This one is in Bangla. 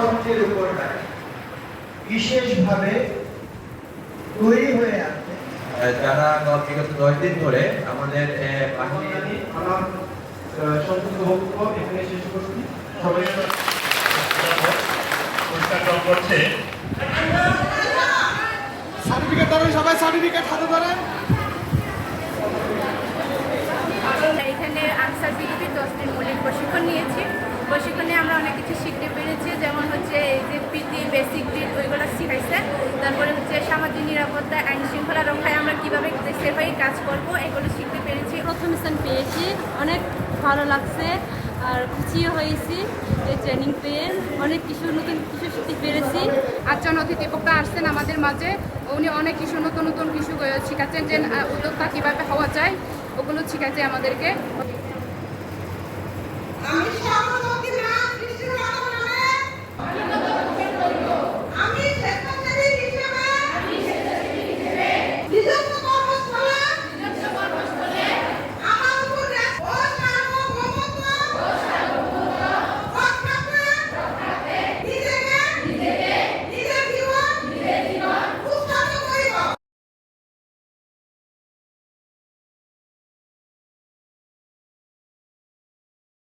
জনগণের উপর বিশেষভাবে তৈরি হয়ে আছে, যারা বিগত 10 দিন ধরে আমাদের বাহিনী আমার সংক্ষিপ্ত বক্তব্য এখানে শেষ করছি। সবাই পুরস্কার গ্রহণ করছে। সার্টিফিকেট ধরেন, সবাই সার্টিফিকেট হাতে ধরেন। এখানে আনসার বিডিপি 10 দিন মৌলিক প্রশিক্ষণ নিয়েছি। প্রশিক্ষণে আমরা অনেক কিছু শিখতে পেরেছি, যেমন হচ্ছে এই যে পিটি বেসিক ড্রিল ওইগুলো শিখাইছে। তারপরে হচ্ছে সামাজিক নিরাপত্তা, আইন শৃঙ্খলা রক্ষায় আমরা কীভাবে সেভাবেই কাজ করবো এগুলো শিখতে পেরেছি। প্রথম স্থান পেয়েছি, অনেক ভালো লাগছে আর খুশিও হয়েছি। এই ট্রেনিং পেয়ে অনেক কিছু নতুন কিছু শিখতে পেরেছি। আটজন অতিথি বক্তা আসছেন আমাদের মাঝে, উনি অনেক কিছু নতুন নতুন কিছু শিখাচ্ছেন, যে উদ্যোক্তা কীভাবে হওয়া যায় ওগুলো শিখাচ্ছে আমাদেরকে। আমি